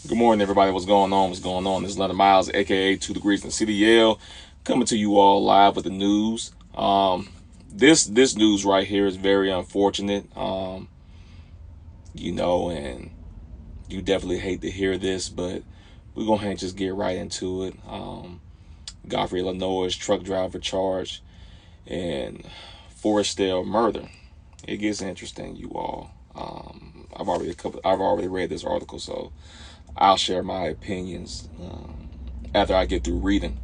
Good morning, everybody. What's going on? What's going on? This is Leonard Miles, aka 2 Degrees in CDL, coming to you all live with the news. This news right here is very unfortunate. And you definitely hate to hear this, but we're gonna just get right into it. Godfrey, Illinois truck driver charged in Forestdale murder. It gets interesting, you all. I've already read this article, so I'll share my opinions after I get through reading.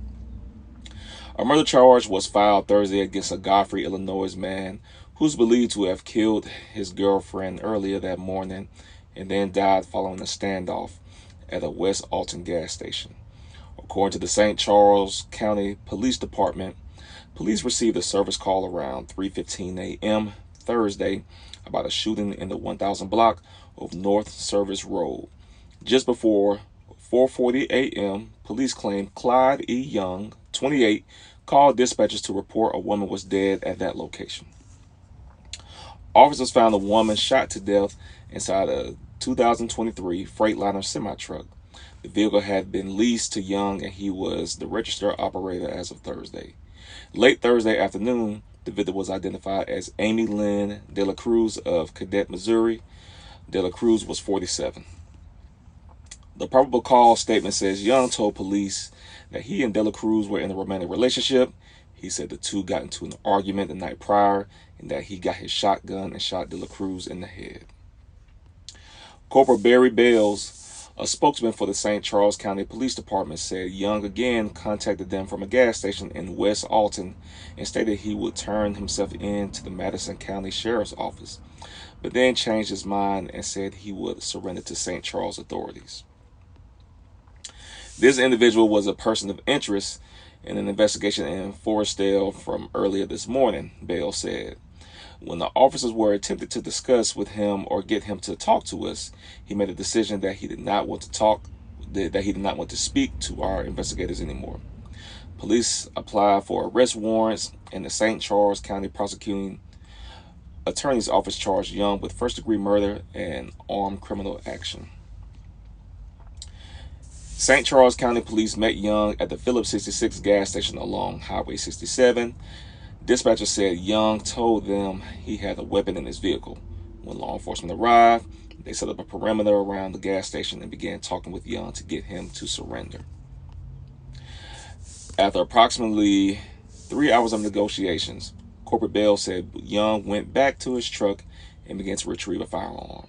A murder charge was filed Thursday against a Godfrey, Illinois man who's believed to have killed his girlfriend earlier that morning and then died following a standoff at a West Alton gas station. According to the St. Charles County Police Department, police received a service call around 3:15 a.m. Thursday about a shooting in the 1000 block of North Service Road. Just before 4:40 a.m., police claimed Clyde E. Young, 28, called dispatchers to report a woman was dead at that location. Officers found a woman shot to death inside a 2023 Freightliner semi-truck. The vehicle had been leased to Young and he was the registered operator as of Thursday. Late Thursday afternoon, the victim was identified as Amy Lynn De La Cruz of Cadet, Missouri. De La Cruz was 47. The probable cause statement says Young told police that he and De La Cruz were in a romantic relationship. He said the two got into an argument the night prior and that he got his shotgun and shot De La Cruz in the head. Corporal Barry Bales, a spokesman for the St. Charles County Police Department, said Young again contacted them from a gas station in West Alton and stated he would turn himself in to the Madison County Sheriff's Office, but then changed his mind and said he would surrender to St. Charles authorities. This individual was a person of interest in an investigation in Forestdale from earlier this morning, Bale said. When the officers were attempted to discuss with him or get him to talk to us, he made a decision that he did not want to speak to our investigators anymore. Police applied for arrest warrants, and the St. Charles County Prosecuting Attorney's Office charged Young with first-degree murder and armed criminal action. St. Charles County Police met Young at the Phillips 66 gas station along Highway 67. Dispatcher said Young told them he had a weapon in his vehicle. When law enforcement arrived, they set up a perimeter around the gas station and began talking with Young to get him to surrender. After approximately 3 hours of negotiations, Corporal Bell said Young went back to his truck and began to retrieve a firearm.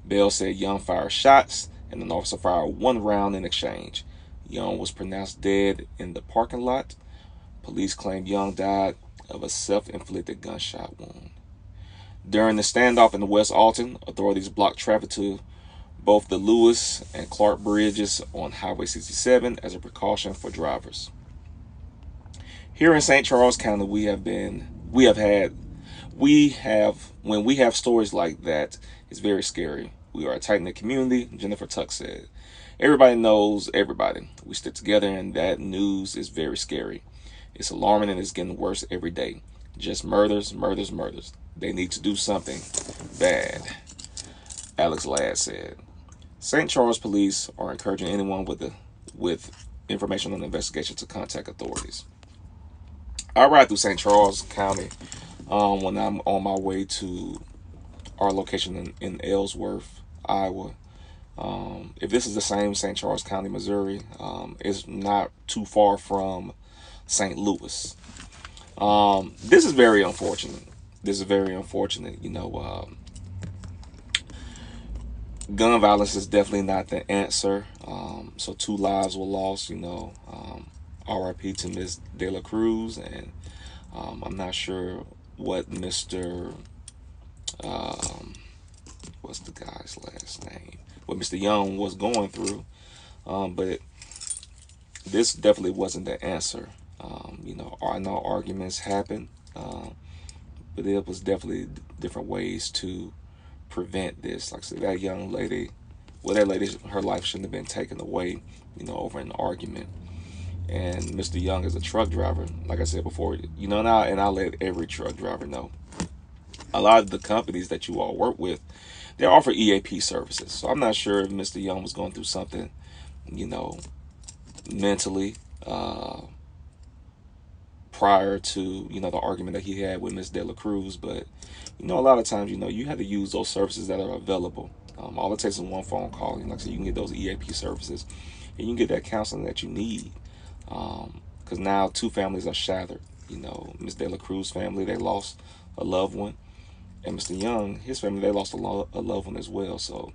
Bell said Young fired shots and an officer fired one round in exchange. Young was pronounced dead in the parking lot. Police claimed Young died of a self-inflicted gunshot wound. During the standoff in the West Alton, authorities blocked traffic to both the Lewis and Clark bridges on Highway 67 as a precaution for drivers. Here in St. Charles County, when we have stories like that, it's very scary. We are a tight-knit community, Jennifer Tuck said. Everybody knows everybody. We stick together, and that news is very scary. It's alarming, and it's getting worse every day. Just murders. They need to do something bad, Alex Ladd said. St. Charles police are encouraging anyone with information on the investigation to contact authorities. I ride through St. Charles County when I'm on my way to our location in Ellsworth, Iowa. If this is the same St. Charles County, Missouri, it's not too far from St. Louis. This is very unfortunate. Gun violence is definitely not the answer. So 2 lives were lost. RIP to Miss De La Cruz, and I'm not sure what Mr. What's the guy's last name? What Mr. Young was going through, but this definitely wasn't the answer. I know arguments happen, but it was definitely different ways to prevent this. Like I said, that young lady, her life shouldn't have been taken away, over an argument. And Mr. Young is a truck driver, like I said before, and I'll let every truck driver know. A lot of the companies that you all work with, they offer EAP services. So I'm not sure if Mr. Young was going through something, you know, mentally, prior to, you know, the argument that he had with Miss De La Cruz. But, you know, a lot of times, you know, you have to use those services that are available. All it takes is one phone call. And like I said, you can get those EAP services and you can get that counseling that you need. Because now 2 families are shattered. You know, Miss De La Cruz family, they lost a loved one. And Mr. Young, his family, they lost a loved one as well. So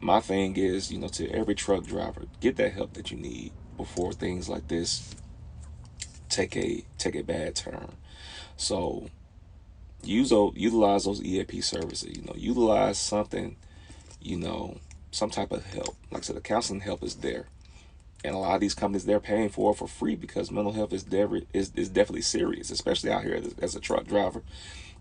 my thing is, you know, to every truck driver, get that help that you need before things like this take a bad turn. So utilize those EAP services. You know, utilize something. You know, some type of help. Like I said, the counseling help is there, and a lot of these companies, they're paying for it for free because mental health is definitely serious, especially out here as a truck driver.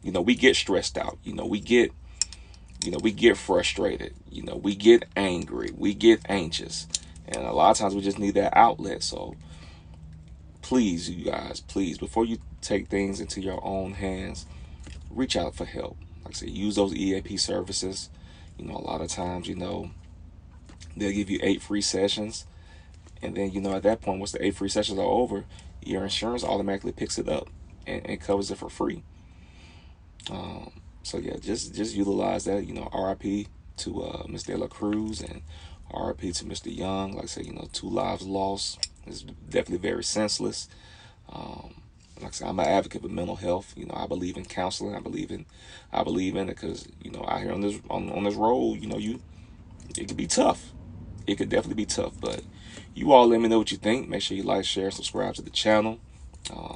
You know, we get stressed out. We get frustrated. You know, we get angry. We get anxious, and a lot of times we just need that outlet. So please, you guys, please, before you take things into your own hands, reach out for help. Like I said, use those EAP services. You know, a lot of times, you know, they'll give you 8 free sessions. And then, you know, at that point, once the 8 free sessions are over, your insurance automatically picks it up and covers it for free. So yeah, just utilize that. You know, RIP to Miss De La Cruz and RIP to Mr. Young. Like I said, you know, 2 lives lost. It's definitely very senseless. Like I said, I'm an advocate for mental health. You know, I believe in counseling. I believe in it because, you know, out here on this road, you know, it could be tough. It could definitely be tough. But you all let me know what you think. Make sure you like, share, subscribe to the channel.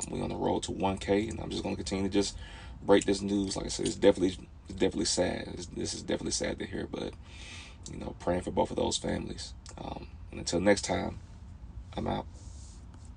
We're on the road to 1K, and I'm just gonna continue to just break this news. Like I said, it's definitely sad. This is definitely sad to hear. But, you know, praying for both of those families. And until next time, I'm out.